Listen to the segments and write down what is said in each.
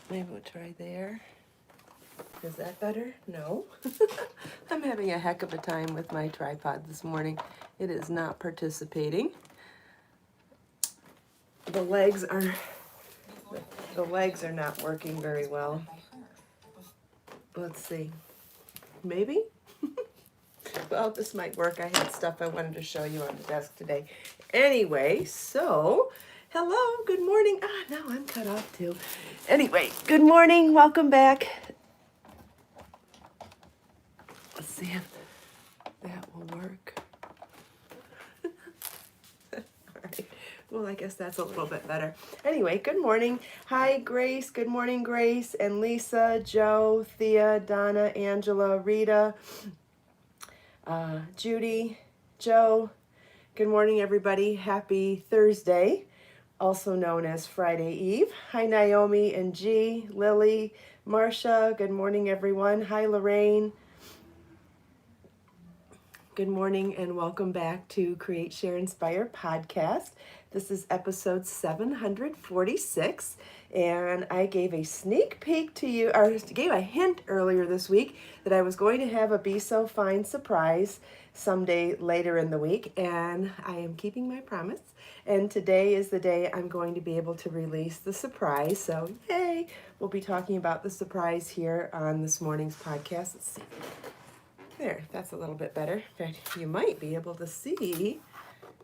Maybe we'll try there. Is that better? No. I'm having a heck of a time with my tripod this morning. It is not participating. The legs are not working very well. Let's see. Maybe? Well, this might work. I had stuff I wanted to show you on the desk today. Anyway, so hello, good morning. Now I'm cut off too. Anyway, good morning. Welcome back. Let's see if that will work. All right. Well, I guess that's a little bit better. Anyway, good morning. Hi, Grace. Good morning, Grace and Lisa, Joe, Thea, Donna, Angela, Rita, Judy, Joe. Good morning, everybody. Happy Thursday, also known as Friday Eve. Hi, Naomi and G, Lily, Marcia. Good morning, everyone. Hi, Lorraine. Good morning and welcome back to Create, Share, Inspire podcast. This is episode 746, and I gave a sneak peek to you, or gave a hint earlier this week that I was going to have a Be So Fine surprise someday later in the week, and I am keeping my promise. And today is the day I'm going to be able to release the surprise. So yay! We'll be talking about the surprise here on this morning's podcast. Let's see. There, that's a little bit better. In fact, you might be able to see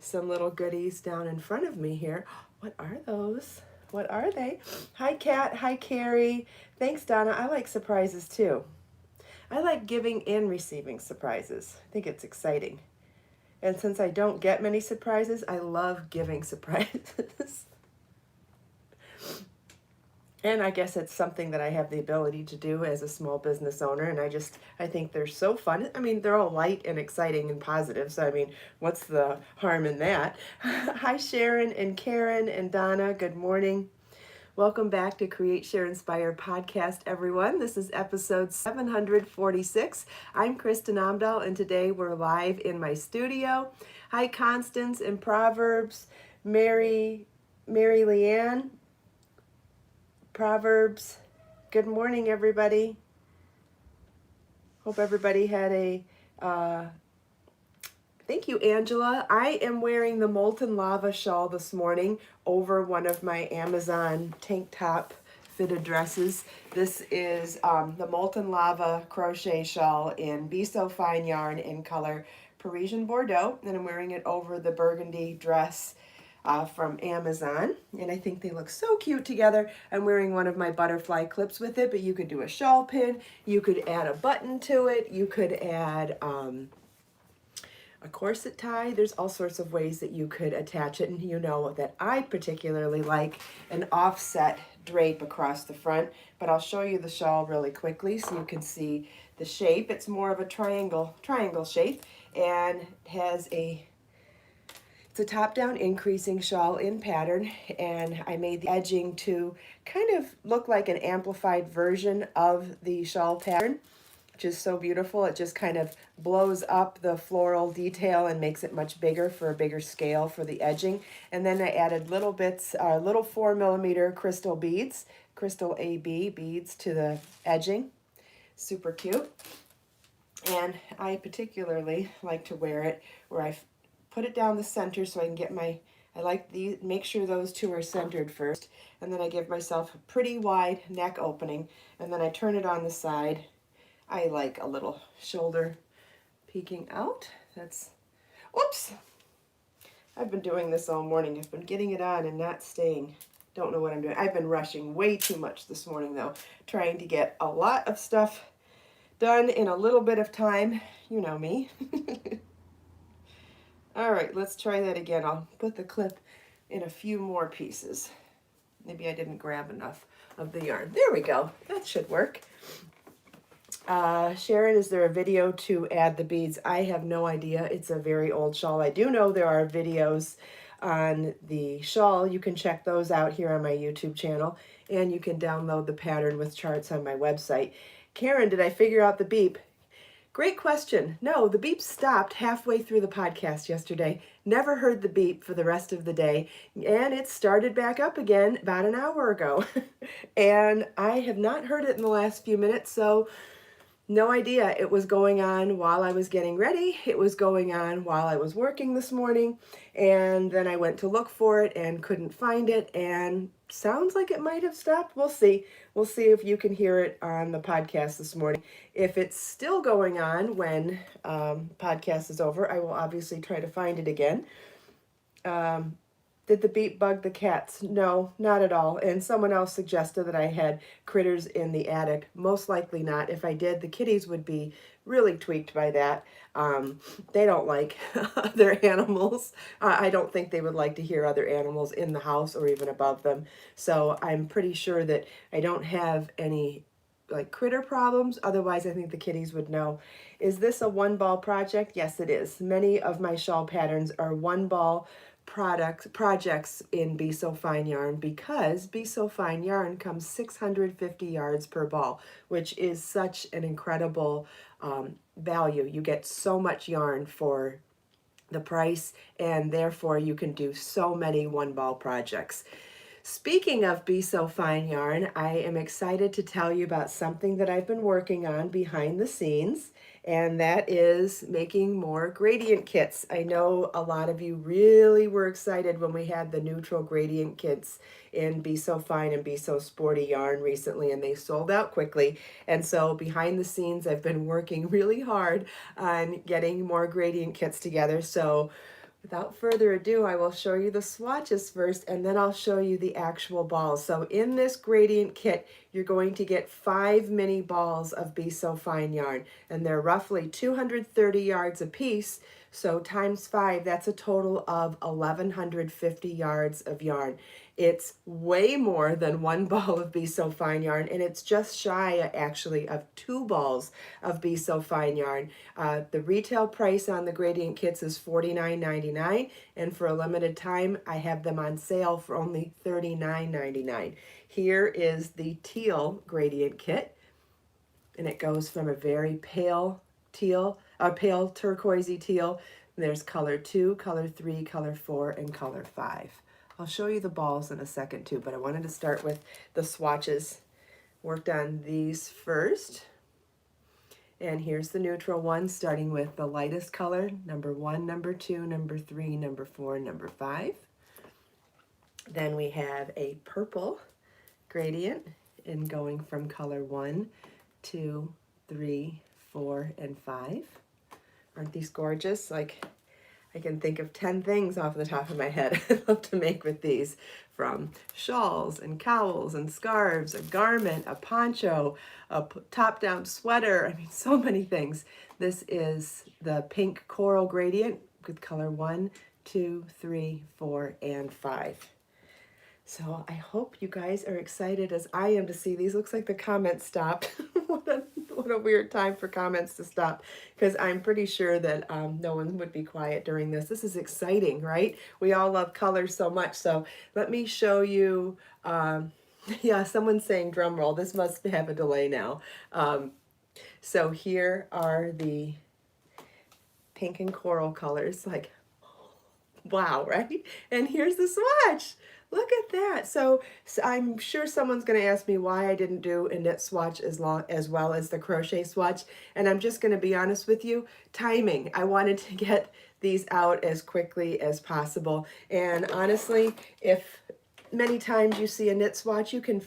some little goodies down in front of me here. What are those? What are they? Hi, Kat. Hi, Carrie. Thanks, Donna. I like surprises too. I like giving and receiving surprises. I think it's exciting. And since I don't get many surprises, I love giving surprises. And I guess it's something that I have the ability to do as a small business owner. And I think they're so fun. I mean, they're all light and exciting and positive. So, I mean, what's the harm in that? Hi, Sharon and Karen and Donna. Good morning. Welcome back to Create, Share, Inspire podcast, everyone. This is episode 746. I'm Kristin Omdahl, and today we're live in my studio. Hi, Constance and Proverbs. Mary Leanne. Proverbs. Good morning, everybody. Hope everybody had a, thank you, Angela. I am wearing the Molten Lava shawl this morning over one of my Amazon tank top fitted dresses. This is the Molten Lava crochet shawl in Be So Fine yarn in color Parisian Bordeaux, and I'm wearing it over the burgundy dress from Amazon, and I think they look so cute together. I'm wearing one of my butterfly clips with it, but you could do a shawl pin, you could add a button to it, you could add a corset tie. There's all sorts of ways that you could attach it, and you know that I particularly like an offset drape across the front, but I'll show you the shawl really quickly so you can see the shape. It's more of a triangle shape, and has it's a top-down increasing shawl in pattern, and I made the edging to kind of look like an amplified version of the shawl pattern, which is so beautiful. It just kind of blows up the floral detail and makes it much bigger for a bigger scale for the edging. And then I added little bits, little 4mm crystal beads, crystal AB beads to the edging. Super cute. And I particularly like to wear it where I put it down the center so I can get I like these, make sure those two are centered first, and then I give myself a pretty wide neck opening, and then I turn it on the side. I like a little shoulder peeking out. Whoops! I've been doing this all morning. I've been getting it on and not staying. Don't know what I'm doing. I've been rushing way too much this morning though, trying to get a lot of stuff done in a little bit of time. You know me. All right, let's try that again. I'll put the clip in a few more pieces. Maybe I didn't grab enough of the yarn. There we go. That should work. Sharon, is there a video to add the beads? I have no idea. It's a very old shawl. I do know there are videos on the shawl. You can check those out here on my YouTube channel, and you can download the pattern with charts on my website. Karen, did I figure out the beep? Great question. No, the beep stopped halfway through the podcast yesterday. Never heard the beep for the rest of the day. And it started back up again about an hour ago. And I have not heard it in the last few minutes, so no idea. It was going on while I was getting ready. It was going on while I was working this morning. And then I went to look for it and couldn't find it. And sounds like it might have stopped. We'll see. We'll see if you can hear it on the podcast this morning. If it's still going on when podcast is over, I will obviously try to find it again. Did the beep bug the cats? No, not at all. And someone else suggested that I had critters in the attic. Most likely not. If I did, the kitties would be really tweaked by that. They don't like other animals. I don't think they would like to hear other animals in the house or even above them. So I'm pretty sure that I don't have any like critter problems. Otherwise, I think the kitties would know. Is this a one ball project? Yes, it is. Many of my shawl patterns are one ball projects in Be So Fine yarn, because Be So Fine yarn comes 650 yards per ball, which is such an incredible value. You get so much yarn for the price, and therefore you can do so many one ball projects. Speaking of Be So Fine yarn, I am excited to tell you about something that I've been working on behind the scenes, and that is making more gradient kits. I know a lot of you really were excited when we had the neutral gradient kits in Be So Fine and Be So Sporty yarn recently, and they sold out quickly. And so behind the scenes, I've been working really hard on getting more gradient kits together. So without further ado, I will show you the swatches first, and then I'll show you the actual balls. So in this gradient kit, you're going to get 5 mini balls of Be So Fine yarn, and they're roughly 230 yards a piece. So times 5, that's a total of 1,150 yards of yarn. It's way more than one ball of Be So Fine yarn, and it's just shy actually of 2 balls of Be So Fine yarn. The retail price on the gradient kits is $49.99, and for a limited time I have them on sale for only $39.99. Here is the teal gradient kit, and it goes from a very pale teal, a pale turquoisey teal. There's color 2, color 3, color 4, and color 5. I'll show you the balls in a second too, but I wanted to start with the swatches. Worked on these first. And here's the neutral one, starting with the lightest color, number 1, number 2, number 3, number 4, number 5. Then we have a purple gradient, and going from color 1, 2, 3, 4, and 5. Aren't these gorgeous? Like, I can think of 10 things off the top of my head I'd love to make with these, from shawls and cowls and scarves, a garment, a poncho, a top-down sweater. I mean, so many things. This is the pink coral gradient with color 1, 2, 3, 4, and 5. So I hope you guys are excited as I am to see these. Looks like the comments stopped. What a weird time for comments to stop, because I'm pretty sure that no one would be quiet during this. This is exciting, right? We all love colors so much. So let me show you. Yeah, someone's saying drum roll. This must have a delay now. So here are the pink and coral colors. Like, wow, right? And here's the swatch. Look at that. So I'm sure someone's going to ask me why I didn't do a knit swatch as well as the crochet swatch. And I'm just going to be honest with you, timing. I wanted to get these out as quickly as possible. And honestly, if many times you see a knit swatch, you can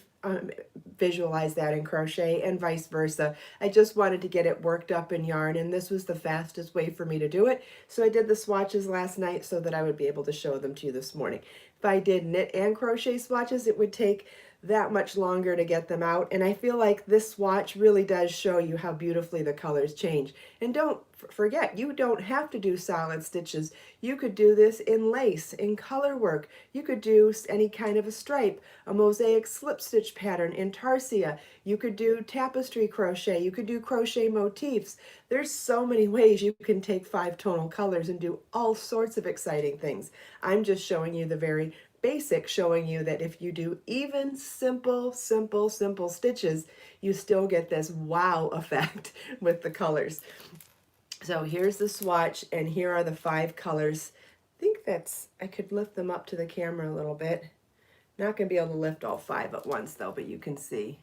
visualize that in crochet and vice versa. I just wanted to get it worked up in yarn, and this was the fastest way for me to do it. So I did the swatches last night so that I would be able to show them to you this morning. If I did knit and crochet swatches, it would take that much longer to get them out. And I feel like this swatch really does show you how beautifully the colors change. And don't forget, you don't have to do solid stitches. You could do this in lace, in color work. You could do any kind of a stripe, a mosaic slip stitch pattern in tarsia. You could do tapestry crochet. You could do crochet motifs. There's so many ways you can take 5 tonal colors and do all sorts of exciting things. I'm just showing you the very basic, showing you that if you do even simple stitches, you still get this wow effect with the colors. So here's the swatch, and here are the 5 colors. I think I could lift them up to the camera a little bit. Not going to be able to lift all 5 at once though, but you can see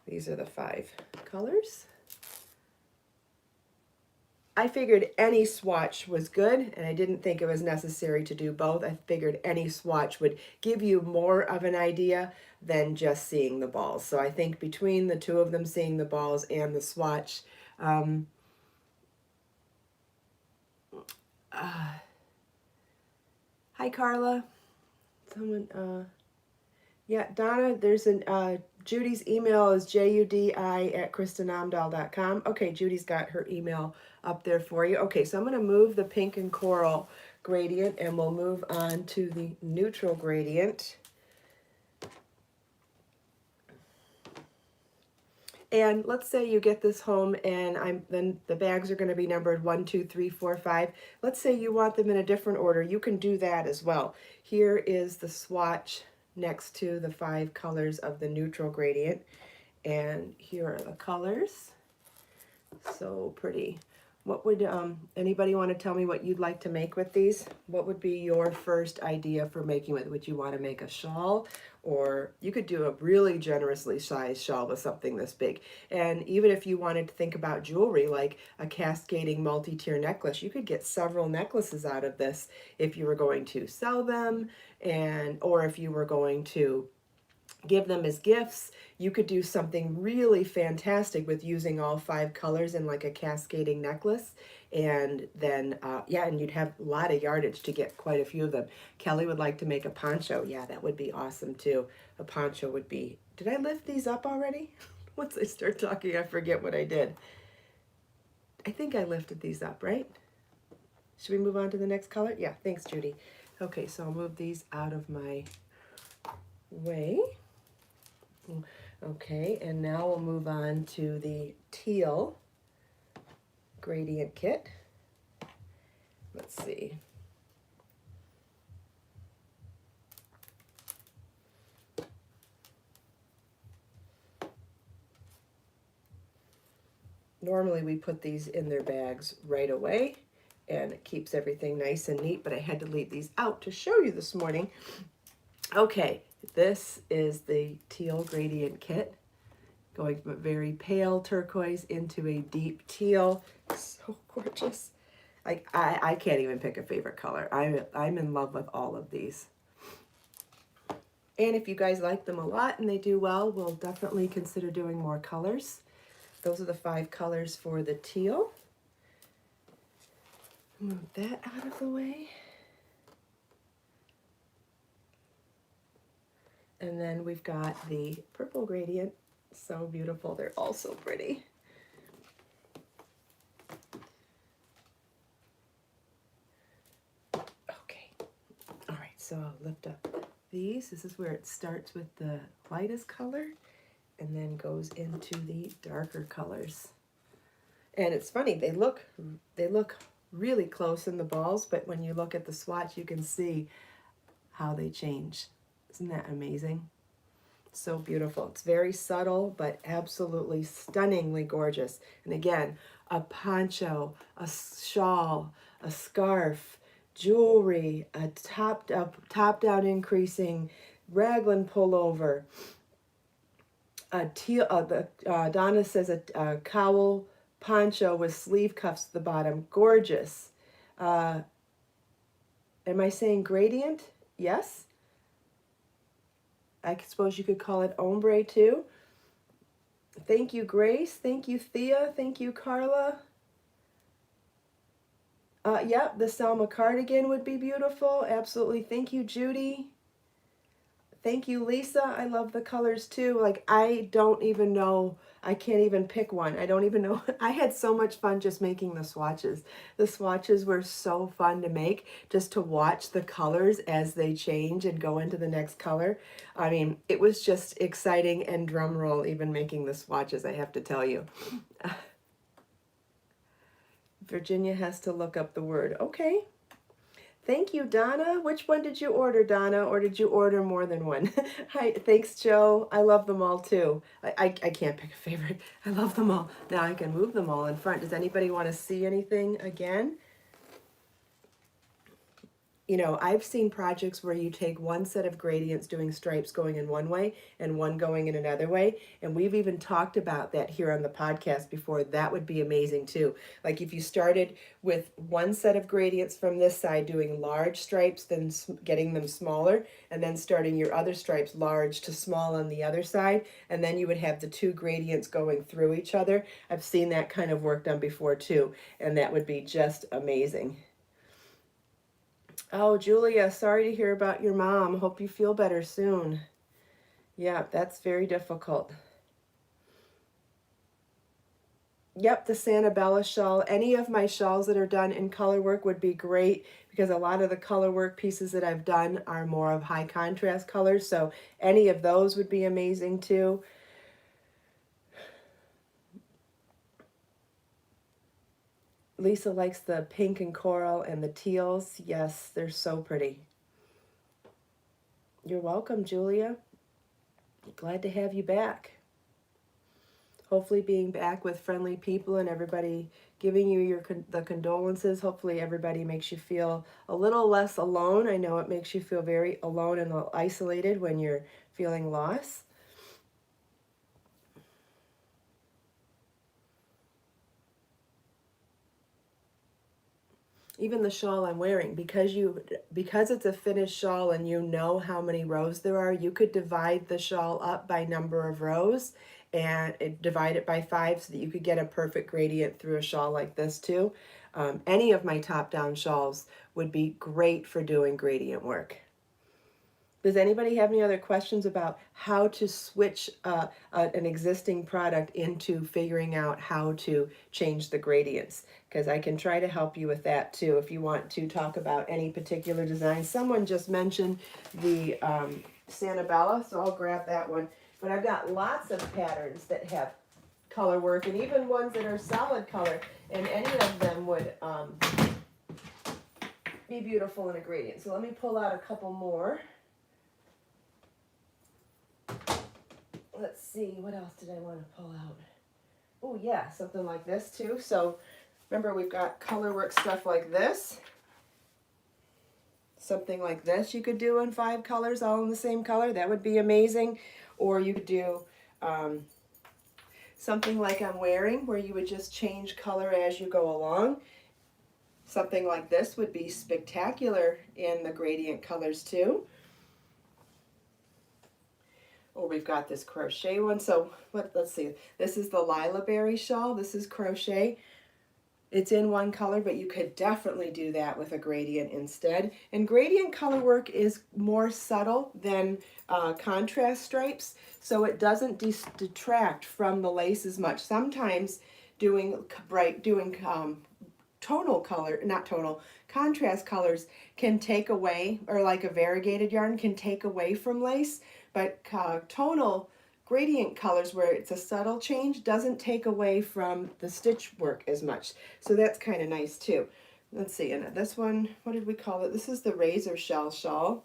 these are the 5 colors. I figured any swatch was good, and I didn't think it was necessary to do both. I figured any swatch would give you more of an idea than just seeing the balls. So I think between the two of them, seeing the balls and the swatch, hi Carla. Someone, yeah, Donna, there's an, Judy's email is judi@kristinomdahl.com. Okay, Judy's got her email up there for you. Okay, so I'm going to move the pink and coral gradient, and we'll move on to the neutral gradient. And let's say you get this home, and then the bags are going to be numbered 1, 2, 3, 4, 5. Let's say you want them in a different order. You can do that as well. Here is the swatch next to the 5 colors of the neutral gradient. And here are the colors. So pretty. What would anybody want to tell me what you'd like to make with these? What would be your first idea for making with? Would you want to make a shawl? Or you could do a really generously sized shawl with something this big. And even if you wanted to think about jewelry, like a cascading multi-tier necklace, you could get several necklaces out of this if you were going to sell them, or if you were going to give them as gifts. You could do something really fantastic with using all 5 colors in like a cascading necklace. And then, yeah, and you'd have a lot of yardage to get quite a few of them. Kelly would like to make a poncho. Yeah, that would be awesome too. A poncho would be, did I lift these up already? Once I start talking, I forget what I did. I think I lifted these up, right? Should we move on to the next color? Yeah, thanks, Judy. Okay, so I'll move these out of my way. Okay, and now we'll move on to the teal gradient kit. Let's see. Normally we put these in their bags right away, and it keeps everything nice and neat, but I had to leave these out to show you this morning. Okay, this is the teal gradient kit, going from a very pale turquoise into a deep teal. So gorgeous. Like I can't even pick a favorite color. I'm in love with all of these. And if you guys like them a lot and they do well, we'll definitely consider doing more colors. Those are the 5 colors for the teal. Move that out of the way. And then we've got the purple gradient. So beautiful. They're all so pretty. Okay. All right, so I'll lift up these. This is where it starts with the lightest color and then goes into the darker colors. And it's funny, they look really close in the balls, but when you look at the swatch, you can see how they change. Isn't that amazing? So beautiful. It's very subtle, but absolutely stunningly gorgeous. And again, a poncho, a shawl, a scarf, jewelry, a top-down increasing raglan pullover, a teal. Donna says a cowl poncho with sleeve cuffs at the bottom. Gorgeous. Am I saying gradient? Yes. I suppose you could call it ombre too. Thank you, Grace. Thank you, Thea. Thank you, Carla. Yeah, the Selma cardigan would be beautiful. Absolutely. Thank you, Judy. Thank you, Lisa. I love the colors too. Like, I don't even know. I can't even pick one. I don't even know. I had so much fun just making the swatches. The swatches were so fun to make, just to watch the colors as they change and go into the next color. I mean, it was just exciting, and drum roll even making the swatches, I have to tell you. Virginia has to look up the word. Okay. Thank you, Donna. Which one did you order, Donna, or did you order more than one? Hi, thanks, Joe. I love them all too. I can't pick a favorite. I love them all. Now I can move them all in front. Does anybody want to see anything again? You know, I've seen projects where you take one set of gradients doing stripes going in one way and one going in another way. And we've even talked about that here on the podcast before. That would be amazing too. Like if you started with one set of gradients from this side doing large stripes, then getting them smaller, and then starting your other stripes large to small on the other side. And then you would have the two gradients going through each other. I've seen that kind of work done before too. And that would be just amazing. Oh, Julia, sorry to hear about your mom. Hope you feel better soon. Yeah, that's very difficult. Yep, the Santabella shawl. Any of my shawls that are done in color work would be great because a lot of the color work pieces that I've done are more of high contrast colors. So any of those would be amazing too. Lisa likes the pink and coral and the teals. Yes, they're so pretty. You're welcome, Julia. Glad to have you back. Hopefully being back with friendly people and everybody giving you the condolences. Hopefully everybody makes you feel a little less alone. I know it makes you feel very alone and isolated when you're feeling loss. Even the shawl I'm wearing, because it's a finished shawl and you know how many rows there are, you could divide the shawl up by number of rows and divide it by 5 so that you could get a perfect gradient through a shawl like this too. Any of my top-down shawls would be great for doing gradient work. Does anybody have any other questions about how to switch an existing product into figuring out how to change the gradients? Because I can try to help you with that too if you want to talk about any particular design. Someone just mentioned the Santabella, so I'll grab that one. But I've got lots of patterns that have color work and even ones that are solid color, and any of them would be beautiful in a gradient. So let me pull out a couple more. Let's see, what else did I want to pull out? Oh yeah, something like this too. So remember, we've got color work stuff like this. Something like this you could do in 5 colors all in the same color. That would be amazing. Or you could do something like I'm wearing where you would just change color as you go along. Something like this would be spectacular in the gradient colors too. Oh, we've got this crochet one. So let's see. This is the Lila Berry shawl. This is crochet. It's in one color, but you could definitely do that with a gradient instead. And gradient color work is more subtle than contrast stripes, so it doesn't detract from the lace as much. Sometimes doing tonal color, not tonal, contrast colors can take away, or like a variegated yarn can take away from lace, but tonal gradient colors where it's a subtle change doesn't take away from the stitch work as much. So that's kind of nice too. Let's see, and this one, what did we call it? This is the razor shell shawl.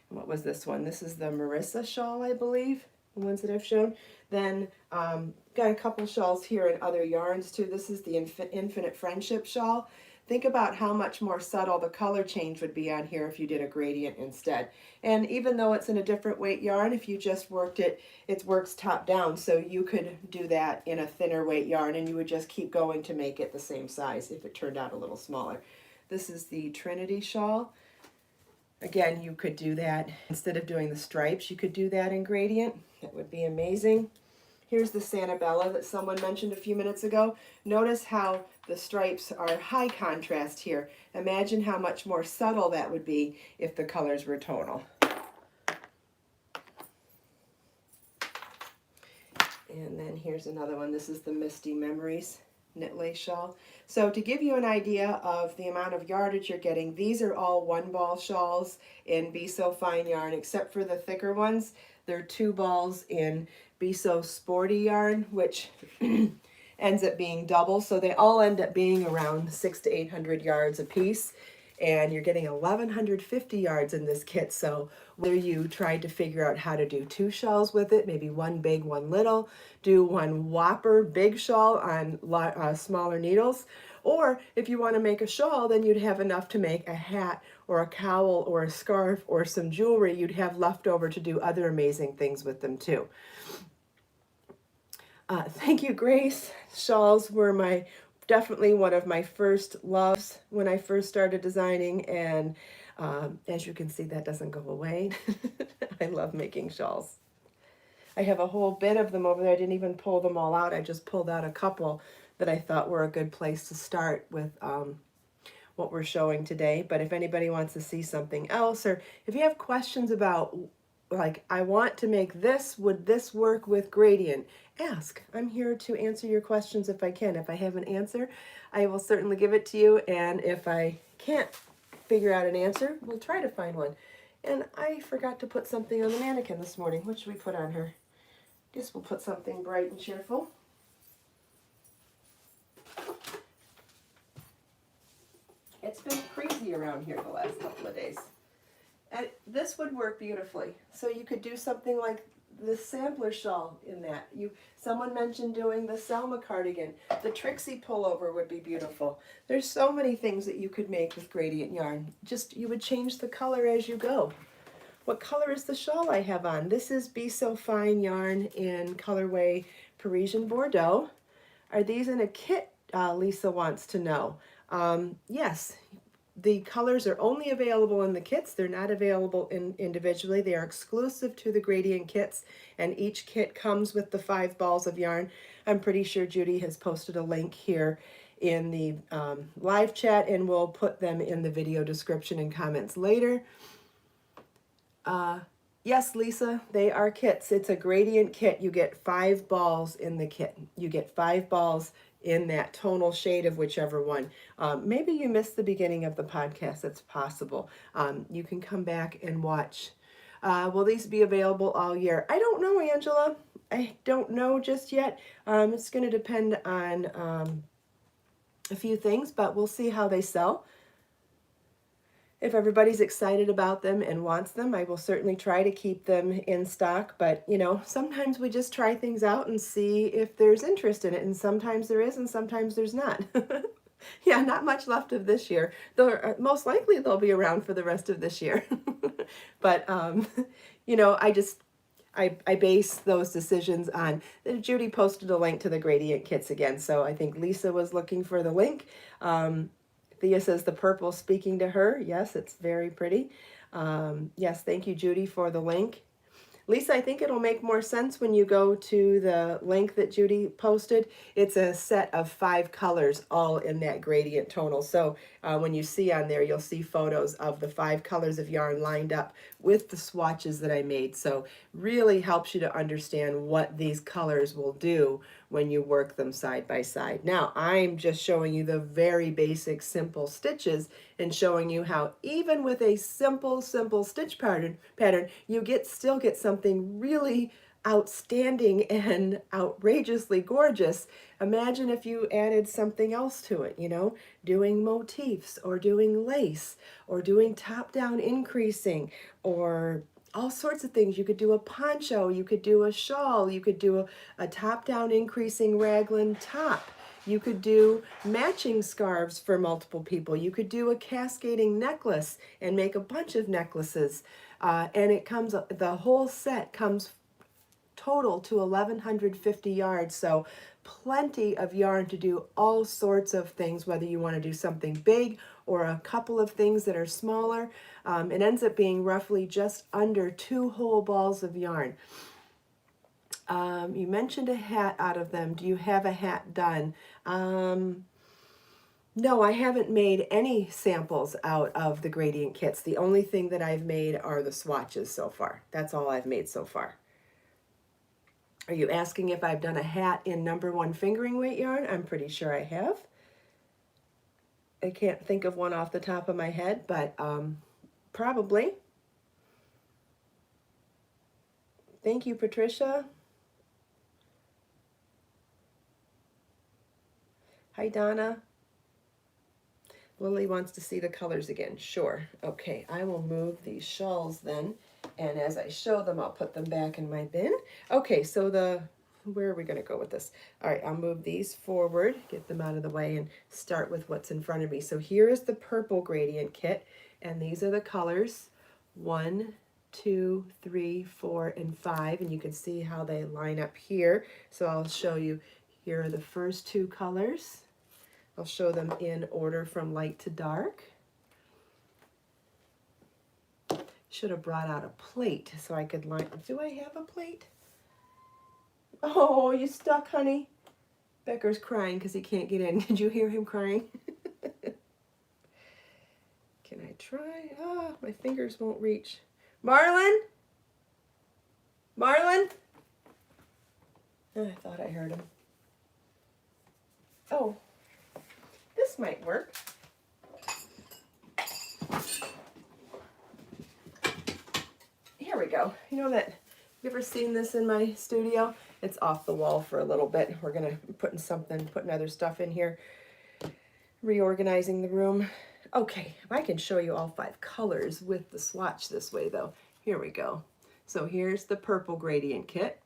And what was this one? This is the Marissa shawl, I believe, the ones that I've shown. Then got a couple shawls here in other yarns too. This is the Infinite Friendship shawl. Think about how much more subtle the color change would be on here if you did a gradient instead. And even though it's in a different weight yarn, if you just worked it, it works top down. So you could do that in a thinner weight yarn and you would just keep going to make it the same size if it turned out a little smaller. This is the Trinity shawl. Again, you could do that. Instead of doing the stripes, you could do that in gradient. That would be amazing. Here's the Santabella that someone mentioned a few minutes ago. Notice how the stripes are high contrast here. Imagine how much more subtle that would be if the colors were tonal. And then here's another one. This is the Misty Memories knit lace shawl. So to give you an idea of the amount of yardage you're getting, these are all 1-ball shawls in Be So Fine yarn, except for the thicker ones. They're 2 balls in Be So Sporty yarn, which, and ends up being double. So they all end up being around 600 to 800 yards a piece. And you're getting 1,150 yards in this kit. So whether you tried to figure out how to do 2 shawls with it, maybe one big, one little, do one whopper big shawl on smaller needles, or if you want to make a shawl, then you'd have enough to make a hat or a cowl or a scarf or some jewelry. You'd have left over to do other amazing things with them too. Thank you, Grace. Shawls were definitely one of my first loves when I first started designing, and as you can see, that doesn't go away. I love making shawls. I have a whole bit of them over there. I didn't even pull them all out. I just pulled out a couple that I thought were a good place to start with what we're showing today. But if anybody wants to see something else, or if you have questions about, like, I want to make this, would this work with gradient? Ask. I'm here to answer your questions if I can. If I have an answer, I will certainly give it to you. And if I can't figure out an answer, we'll try to find one. And I forgot to put something on the mannequin this morning. What should we put on her? Guess we'll put something bright and cheerful. It's been crazy around here the last couple of days. And this would work beautifully. So you could do something like the sampler shawl in that. Someone mentioned doing the Selma cardigan. The Trixie pullover would be beautiful. There's so many things that you could make with gradient yarn. Just, you would change the color as you go. What color is the shawl I have on? This is Be So Fine yarn in colorway Parisian Bordeaux. Are these in a kit? Lisa wants to know. Yes, the colors are only available in the kits. They're not available individually. They are exclusive to the gradient kits, and each kit comes with the 5 balls of yarn. I'm pretty sure Judy has posted a link here in the live chat, and we'll put them in the video description and comments later. Yes, Lisa, they are kits. It's a gradient kit. You get 5 balls in the kit. You get 5 balls in that tonal shade of whichever one. Maybe you missed the beginning of the podcast. It's possible. You can come back and watch. Will these be available all year? I don't know, Angela. I don't know just yet. It's going to depend on a few things, but we'll see how they sell. If everybody's excited about them and wants them, I will certainly try to keep them in stock. But, you know, sometimes we just try things out and see if there's interest in it. And sometimes there is and sometimes there's not. Yeah, not much left of this year. Most likely they'll be around for the rest of this year. But, you know, I base those decisions on, Judy posted a link to the gradient kits again. So I think Lisa was looking for the link. Thea says the purple speaking to her. Yes, it's very pretty. Yes, thank you, Judy, for the link. Lisa, I think it'll make more sense when you go to the link that Judy posted. It's a set of 5 colors all in that gradient tonal. So when you see on there, you'll see photos of the 5 colors of yarn lined up with the swatches that I made. So really helps you to understand what these colors will do when you work them side by side. Now, I'm just showing you the very basic simple stitches and showing you how even with a simple stitch pattern, you still get something really outstanding and outrageously gorgeous. Imagine if you added something else to it, you know, doing motifs or doing lace or doing top-down increasing or all sorts of things. You could do a poncho, you could do a shawl, you could do a top-down increasing raglan top. You could do matching scarves for multiple people. You could do a cascading necklace and make a bunch of necklaces. And it comes, the whole set comes total to 1,150 yards. So plenty of yarn to do all sorts of things, whether you want to do something big or a couple of things that are smaller. It ends up being roughly just under 2 whole balls of yarn. You mentioned a hat out of them. Do you have a hat done? No, I haven't made any samples out of the gradient kits. The only thing that I've made are the swatches so far. That's all I've made so far. Are you asking if I've done a hat in #1 fingering weight yarn? I'm pretty sure I have. I can't think of one off the top of my head, but probably. Thank you, Patricia. Hi, Donna. Lily wants to see the colors again. Sure. Okay, I will move these shawls then. And as I show them, I'll put them back in my bin. Okay, so where are we going to go with this? All right, I'll move these forward, get them out of the way, and start with what's in front of me. So here is the purple gradient kit, and these are the colors 1, 2, 3, 4, and 5, and you can see how they line up here. So I'll show you. Here are the first two colors. I'll show them in order from light to dark. Should have brought out a plate so I could line. Do I have a plate? Oh, you stuck, honey. Becker's crying because he can't get in. Did you hear him crying? Can I try? Ah, my fingers won't reach. Marlon? Marlon? Oh, I thought I heard him. Oh, this might work. Here we go. You know that, you ever seen this in my studio? It's off the wall for a little bit. We're gonna putting other stuff in here, reorganizing the room. Okay, if I can show you all 5 colors with the swatch this way though. Here we go. So here's the purple gradient kit.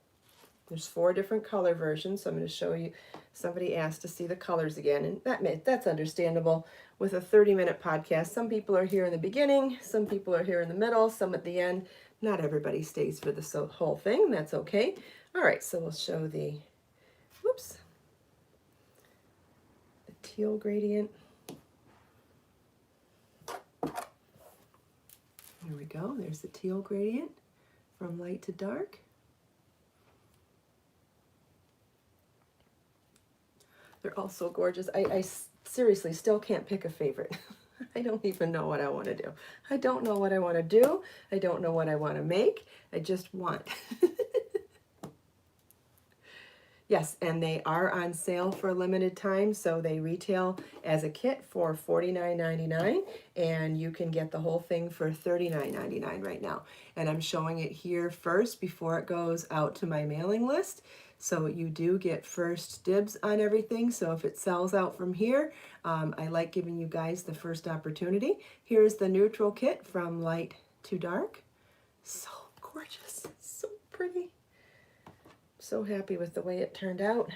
There's 4 different color versions, so I'm going to show you. Somebody asked to see the colors again, and that's understandable. With a 30-minute podcast, some people are here in the beginning, some people are here in the middle, some at the end. Not everybody stays for the whole thing. That's okay. All right, so we'll show the teal gradient. Here we go. There's the teal gradient from light to dark. They're all so gorgeous. I seriously still can't pick a favorite. I don't even know what I want to do. I don't know what I want to do. I don't know what I want to make. I just want. Yes, and they are on sale for a limited time, so they retail as a kit for $49.99, and you can get the whole thing for $39.99 right now. And I'm showing it here first before it goes out to my mailing list. So you do get first dibs on everything. So if it sells out from here, I like giving you guys the first opportunity. Here's the neutral kit from light to dark. So gorgeous, so pretty. So happy with the way it turned out.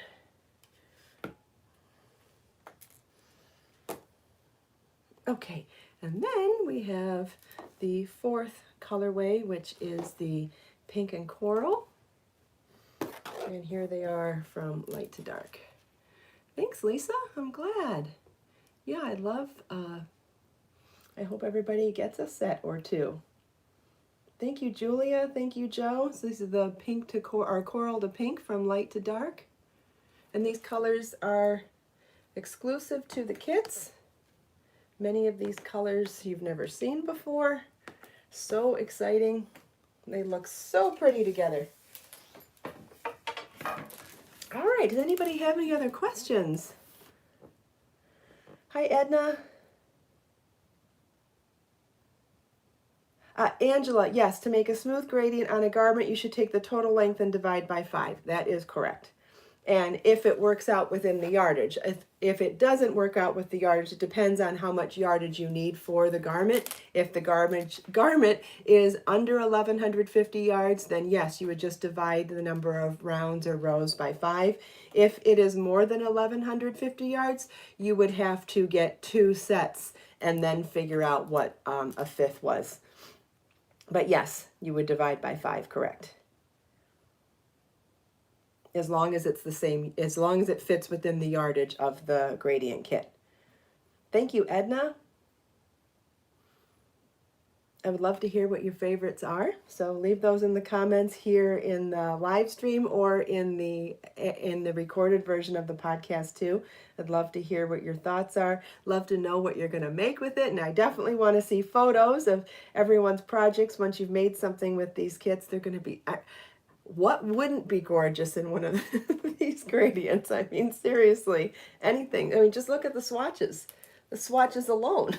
Okay, and then we have the 4th colorway, which is the pink and coral. And here they are from light to dark. Thanks, Lisa. I'm glad. Yeah, I love, I hope everybody gets a set or 2. Thank you, Julia. Thank you, Joe. So this is the pink to coral to pink from light to dark. And these colors are exclusive to the kits. Many of these colors you've never seen before. So exciting. They look so pretty together. All right, does anybody have any other questions? Hi, Edna. Angela, yes, to make a smooth gradient on a garment, you should take the total length and divide by 5. That is correct. And if it works out within the yardage. If it doesn't work out with the yardage, it depends on how much yardage you need for the garment. If the garment is under 1,150 yards, then yes, you would just divide the number of rounds or rows by 5. If it is more than 1,150 yards, you would have to get 2 sets and then figure out what a 5th was. But yes, you would divide by 5, correct. As long as it's the same, as long as it fits within the yardage of the gradient kit. Thank you, Edna. I would love to hear what your favorites are. So leave those in the comments here in the live stream or in the recorded version of the podcast too. I'd love to hear what your thoughts are. Love to know what you're going to make with it. And I definitely want to see photos of everyone's projects. Once you've made something with these kits, they're going to be, what wouldn't be gorgeous in one of these gradients? I mean, seriously, anything. I mean, just look at the swatches. The swatches alone.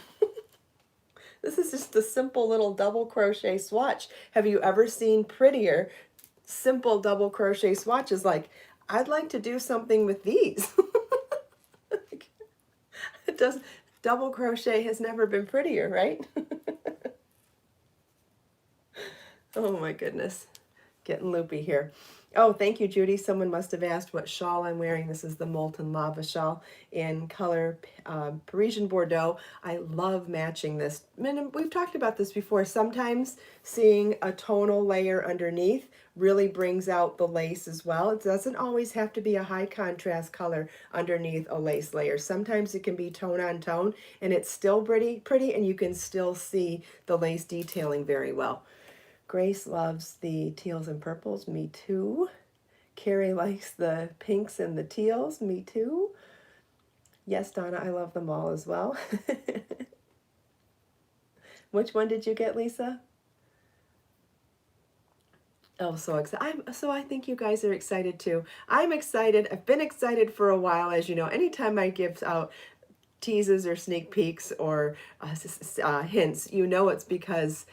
This is just a simple little double crochet swatch. Have you ever seen prettier, simple double crochet swatches? Like, I'd like to do something with these. Does double crochet has never been prettier, right? Oh my goodness. Getting loopy here. Oh, thank you, Judy. Someone must have asked what shawl I'm wearing. This is the Molten Lava Shawl in color Parisian Bordeaux. I love matching this. And we've talked about this before. Sometimes seeing a tonal layer underneath really brings out the lace as well. It doesn't always have to be a high contrast color underneath a lace layer. Sometimes it can be tone on tone and it's still pretty, and you can still see the lace detailing very well. Grace loves the teals and purples. Me too. Carrie likes the pinks and the teals. Me too. Yes, Donna, I love them all as well. Which one did you get, Lisa? Oh, so excited. So I think you guys are excited too. I'm excited. I've been excited for a while, as you know. Anytime I give out teases or sneak peeks or hints, you know it's because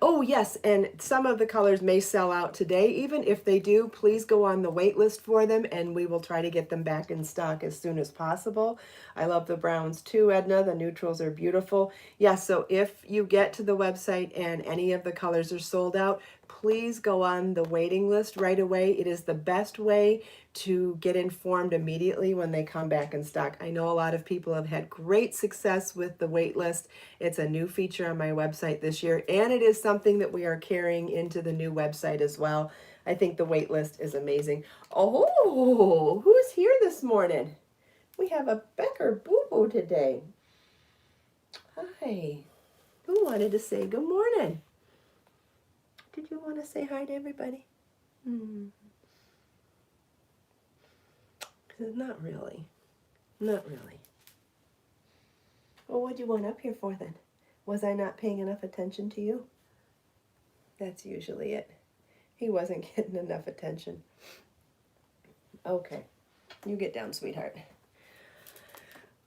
oh, yes, and some of the colors may sell out today. Even if they do, please go on the wait list for them, and we will try to get them back in stock as soon as possible. I love the browns too, Edna. The neutrals are beautiful. Yeah, so if you get to the website and any of the colors are sold out, please go on the waiting list right away. It is the best way to get informed immediately when they come back in stock. I know a lot of people have had great success with the wait list. It's a new feature on my website this year, and it is something that we are carrying into the new website as well. I think the wait list is amazing. Oh, who's here this morning? We have a Becker boo-boo today. Hi. Who wanted to say good morning? Did you want to say hi to everybody? Not really. Not really. Well, what do you want up here for then? Was I not paying enough attention to you? That's usually it. He wasn't getting enough attention. Okay. You get down, sweetheart.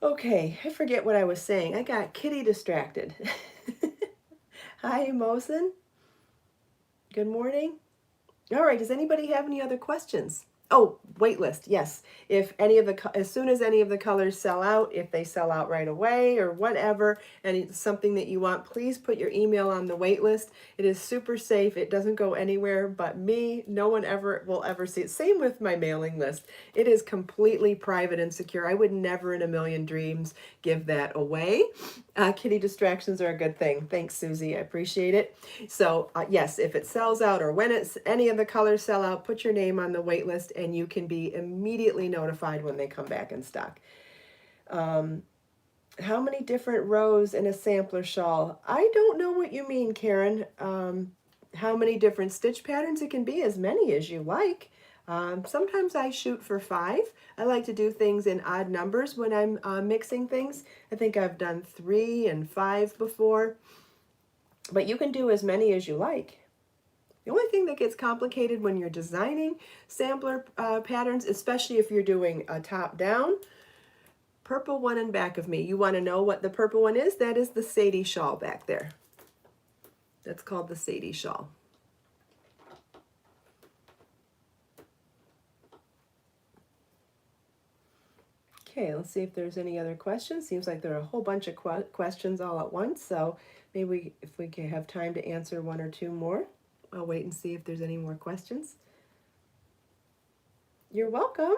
Okay, I forget what I was saying. I got Kitty distracted. Hi, Mosen. Good morning. All right, does anybody have any other questions? Oh, wait list, yes. If any of the, as soon as any of the colors sell out, if they sell out right away or whatever, and it's something that you want, please put your email on the wait list. It is super safe. It doesn't go anywhere but me. No one ever will ever see it. Same with my mailing list. It is completely private and secure. I would never in a million dreams give that away. Kitty distractions are a good thing. Thanks, Susie. I appreciate it. So yes, if it sells out or when it's any of the colors sell out, put your name on the wait list and you can be immediately notified when they come back in stock. How many different rows in a sampler shawl? I don't know what you mean, Karen. How many different stitch patterns? It can be as many as you like. Sometimes I shoot for 5. I like to do things in odd numbers when I'm mixing things. I think I've done 3 and 5 before, but you can do as many as you like. The only thing that gets complicated when you're designing sampler patterns, especially if you're doing a top down, purple one in back of me. You want to know what the purple one is? That is the Sadie shawl back there. That's called the Sadie shawl. Okay, let's see if there's any other questions. Seems like there are a whole bunch of questions all at once, so maybe if we can have time to answer 1 or 2 more. I'll wait and see if there's any more questions. You're welcome.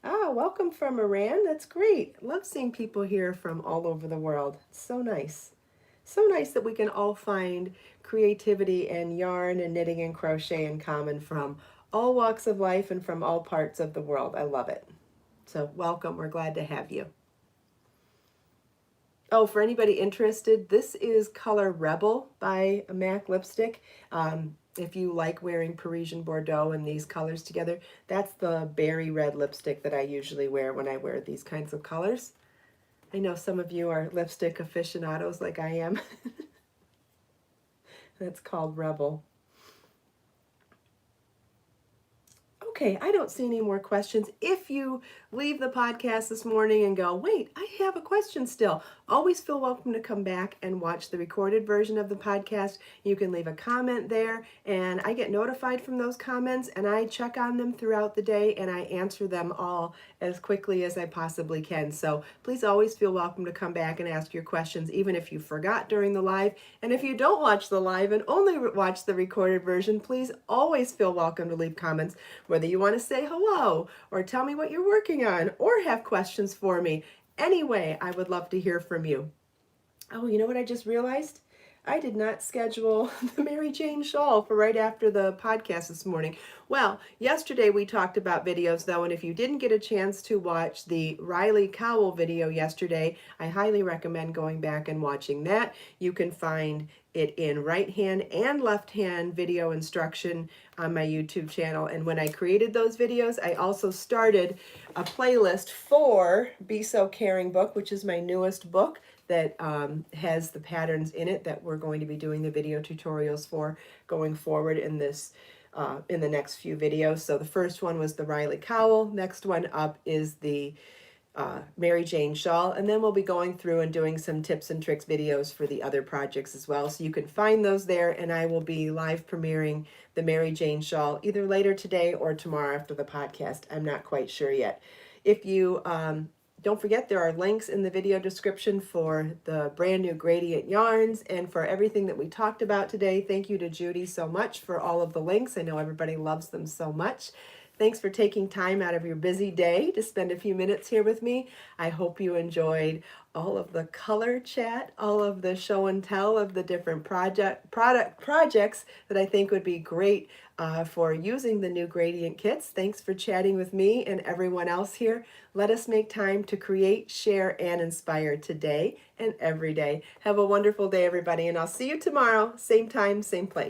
Welcome from Iran. That's great. Love seeing people here from all over the world. It's so nice. So nice that we can all find creativity and yarn and knitting and crochet in common from all walks of life and from all parts of the world. I love it. So welcome. We're glad to have you. Oh, for anybody interested, this is Color Rebel by MAC Lipstick. If you like wearing Parisian Bordeaux and these colors together, that's the berry red lipstick that I usually wear when I wear these kinds of colors. I know some of you are lipstick aficionados like I am. That's called Rebel. Okay, I don't see any more questions. If you leave the podcast this morning and go, wait, I have a question still, always feel welcome to come back and watch the recorded version of the podcast. You can leave a comment there, and I get notified from those comments, and I check on them throughout the day, and I answer them all as quickly as I possibly can. So please always feel welcome to come back and ask your questions, even if you forgot during the live. And if you don't watch the live and only watch the recorded version, please always feel welcome to leave comments, whether you want to say hello or tell me what you're working on or have questions for me. Anyway, I would love to hear from you. Oh, you know what I just realized? I did not schedule the Mary Jane shawl for right after the podcast this morning. Well, yesterday we talked about videos though, and if you didn't get a chance to watch the Riley Cowell video yesterday, I highly recommend going back and watching that. You can find it in right hand and left hand video instruction on my YouTube channel. And when I created those videos, I also started a playlist for Be So Caring book, which is my newest book that has the patterns in it that we're going to be doing the video tutorials for going forward in this in the next few videos. So the first one was the Riley Cowell. Next one up is the Mary Jane shawl, and then we'll be going through and doing some tips and tricks videos for the other projects as well. So you can find those there, and I will be live premiering the Mary Jane shawl either later today or tomorrow after the podcast. I'm not quite sure yet. If you don't forget, there are links in the video description for the brand new gradient yarns and for everything that we talked about today. Thank you to Judy so much for all of the links. I know everybody loves them so much. Thanks for taking time out of your busy day to spend a few minutes here with me. I hope you enjoyed all of the color chat, all of the show and tell of the different projects that I think would be great for using the new gradient kits. Thanks for chatting with me and everyone else here. Let us make time to create, share, and inspire today and every day. Have a wonderful day, everybody, and I'll see you tomorrow, same time, same place.